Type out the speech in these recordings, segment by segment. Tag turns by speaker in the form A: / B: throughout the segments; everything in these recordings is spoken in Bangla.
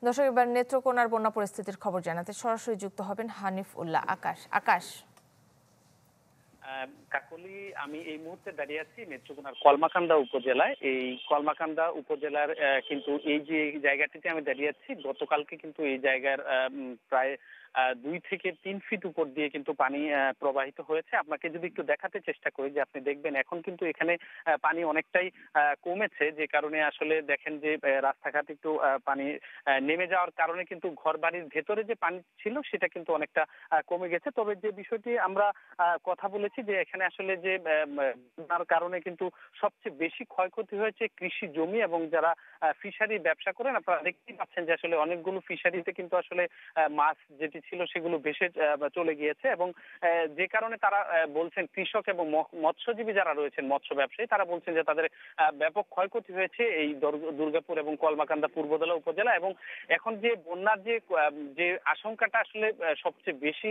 A: দর্শক, এবার নেত্রকোনার বন্যা পরিস্থিতির খবর জানাতে সরাসরি যুক্ত হবেন হানিফ উল্লাহ আকাশ।
B: কাকলি, আমি এই মুহূর্তে দাঁড়িয়ে আছি নেত্রকোনার কলমাকান্দা উপজেলায়। এই কলমাকান্দা উপজেলার কিন্তু এই যে জায়গাটিতে আমি দাঁড়িয়ে আছি, গতকালকে কিন্তু এই জায়গার প্রায় 2 থেকে 3 ফিট উপর দিয়ে কিন্তু পানি প্রবাহিত হয়েছে। আপনাকে যদি একটু দেখাতে চেষ্টা করি, যে আপনি দেখবেন এখন কিন্তু এখানে পানি অনেকটাই কমেছে, যে কারণে আসলে দেখেন যে রাস্তাঘাট একটু পানি নেমে যাওয়ার কারণে কিন্তু ঘর বাড়ির ভেতরে যে পানি ছিল সেটা কিন্তু অনেকটা কমে গেছে। তবে যে বিষয়টি আমরা কথা বলেছি, যে এখানে আসলে যে বন্যার কারণে কিন্তু সবচেয়ে বেশি ক্ষয়ক্ষতি হয়েছে কৃষি জমি এবং যারা ফিশারি ব্যবসা করেন। আপনারা দেখতেই পাচ্ছেন যে আসলে অনেকগুলো ফিশারিতে কিন্তু আসলে মাছ যেটি ছিল সেগুলো ভেসে চলে গিয়েছে, এবং যে কারণে তারা বলছেন, কৃষক এবং মৎস্যজীবী যারা রয়েছেন, মৎস্য ব্যবসায়ী, তারা বলছেন যে তাদের ব্যাপক ক্ষয়ক্ষতি হয়েছে এই দুর্গাপুর এবং কলমাকান্দা পূর্বদলা উপজেলা। এবং এখন যে বন্যার যে আশঙ্কাটা আসলে সবচেয়ে বেশি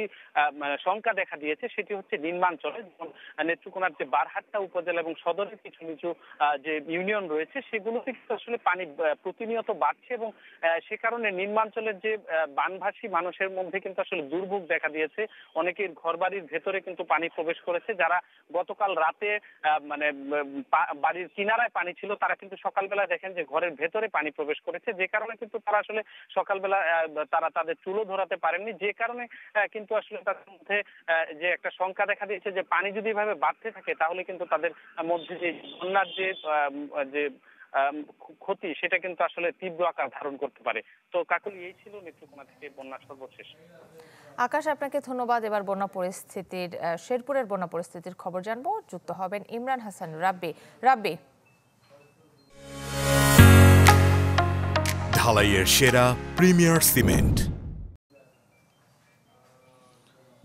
B: শঙ্কা দেখা দিয়েছে, সেটি হচ্ছে নিম্নাঞ্চলে, যেমন নেত্রকোনার যে বারহাট্টা উপজেলা এবং সদরের কিছু কিছু যে ইউনিয়ন রয়েছে, সেগুলোতে আসলে পানি প্রতিনিয়ত বাড়ছে, এবং সে কারণে নিম্নাঞ্চলের যে বানভাসী মানুষের মধ্যে কিন্তু আসলে দুর্ভোগ দেখা দিয়েছে। অনেকের ঘর বাড়ির ভেতরে কিন্তু পানি প্রবেশ করেছে। যারা গতকাল রাতে মানে বাড়ির কিনারায় পানি ছিল, তারা কিন্তু সকালবেলা দেখেন যে ঘরের ভেতরে পানি প্রবেশ করেছে, যে কারণে কিন্তু তারা আসলে সকালবেলা তারা তাদের চুলো ধরাতে পারেননি, যে কারণে কিন্তু আসলে তাদের মধ্যে যে একটা শঙ্কা দেখা দিয়েছে যে পানি যদি এভাবে বাড়তে থাকে, তাহলে কিন্তু তাদের মধ্যে যে বন্যার যে ক্ষতি, সেটা কিন্তু আসলে তীব্র আকার ধারণ করতে পারে। তো কাকলি, এই ছিল নেত্রকোনা থেকে বন্যার সর্বশেষ।
A: আকাশ, আপনাকে ধন্যবাদ। এবার শেরপুরের বন্যা পরিস্থিতির খবর জানবো। যুক্ত হবেন ইমরান হাসান রাব্বি।
C: ঢালাইয়ের সেরা প্রিমিয়ার সিমেন্ট।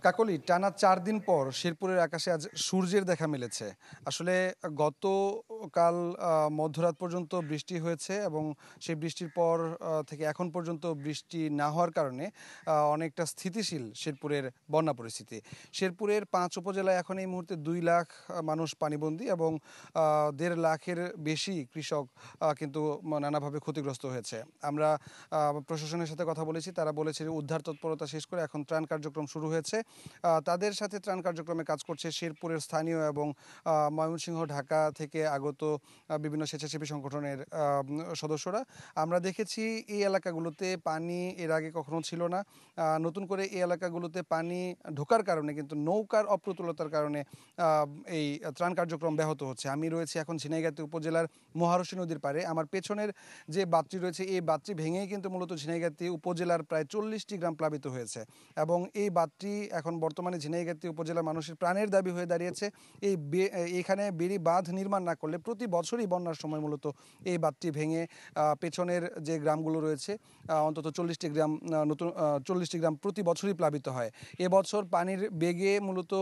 D: কাকলি, টানা 4 দিন পর শেরপুরের আকাশে আজ সূর্যের দেখা মিলেছে। আসলে গতকাল মধ্যরাত পর্যন্ত বৃষ্টি হয়েছে, এবং সেই বৃষ্টির পর থেকে এখন পর্যন্ত বৃষ্টি না হওয়ার কারণে অনেকটা স্থিতিশীল শেরপুরের বন্যা পরিস্থিতি। শেরপুরের 5 উপজেলায় এখন এই মুহূর্তে 2 লাখ মানুষ পানিবন্দী, এবং 1.5 লাখের বেশি কৃষক কিন্তু নানাভাবে ক্ষতিগ্রস্ত হয়েছে। আমরা প্রশাসনের সাথে কথা বলেছি, তারা বলেছে উদ্ধার তৎপরতা শেষ করে এখন ত্রাণ কার্যক্রম শুরু হয়েছে। তাদের সাথে ত্রাণ কার্যক্রমে কাজ করছে শেরপুরের স্থানীয় এবং ময়মনসিংহ, ঢাকা থেকে আগত বিভিন্ন স্বেচ্ছাসেবী সংগঠনের সদস্যরা। আমরা দেখেছি এই এলাকাগুলোতে পানি এর আগে কখনো ছিল না। নতুন করে এই এলাকাগুলোতে পানি ঢোকার কারণে কিন্তু নৌকার অপ্রতুলতার কারণে এই ত্রাণ কার্যক্রম ব্যাহত হচ্ছে। আমি রয়েছি এখন ঝিনাইগাতী উপজেলার মহারশী নদীর পাড়ে। আমার পেছনের যে বাঁধটি রয়েছে, এই বাঁধটি ভেঙেই কিন্তু মূলত ঝিনাইগাতী উপজেলার প্রায় 40টি গ্রাম প্লাবিত হয়েছে, এবং এই বাঁধটি এখন বর্তমানে ঝিনাইগাতী উপজেলার মানুষের প্রাণের দাবি হয়ে দাঁড়িয়েছে। এইখানে বেড়ি বাঁধ নির্মাণ না করলে প্রতি বছরই বন্যার সময় মূলত এই বাঁধটি ভেঙে পেছনের যে গ্রামগুলো রয়েছে, অন্তত 40টি গ্রাম প্রতি বছরই প্লাবিত হয়। এবছর পানির বেগে মূলত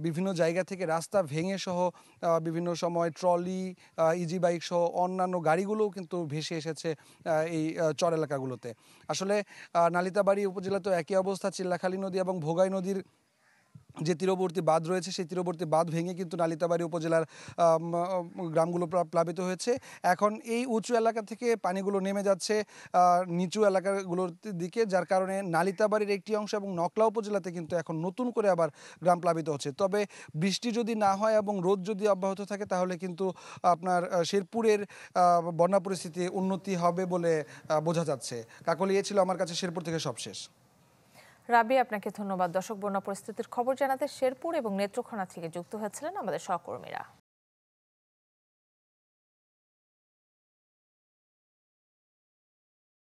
D: বিভিন্ন জায়গা থেকে রাস্তা ভেঙে সহ বিভিন্ন সময় ট্রলি, ইজি বাইক সহ অন্যান্য গাড়িগুলোও কিন্তু ভেসে এসেছে এই চর এলাকাগুলোতে। আসলে নালিতাবাড়ী উপজেলা তো একই অবস্থা। চিল্লাখালী নদী এবং ভোগাই নদীর যে তীরবর্তী বাঁধ রয়েছে, সেই তীরবর্তী বাঁধ ভেঙে কিন্তু নালিতাবাড়ী উপজেলার গ্রামগুলো প্লাবিত হয়েছে। এখন এই উঁচু এলাকা থেকে পানিগুলো নেমে যাচ্ছে নিচু এলাকাগুলোর দিকে, যার কারণে নালিতাবাড়ির একটি অংশ এবং নকলা উপজেলাতে কিন্তু এখন নতুন করে আবার গ্রাম প্লাবিত হচ্ছে। তবে বৃষ্টি যদি না হয় এবং রোদ যদি অব্যাহত থাকে, তাহলে কিন্তু আপনার শেরপুরের বন্যা পরিস্থিতি উন্নতি হবে বলে বোঝা যাচ্ছে। কাকলি, ছিল আমার কাছে শেরপুর থেকে সবশেষ।
A: রাব্বি, আপনাকে ধন্যবাদ। দর্শক, বন্যা পরিস্থিতির খবর জানাতে শেরপুর এবং নেত্রকোনা থেকে যুক্ত হয়েছিলেন আমাদের সহকর্মীরা।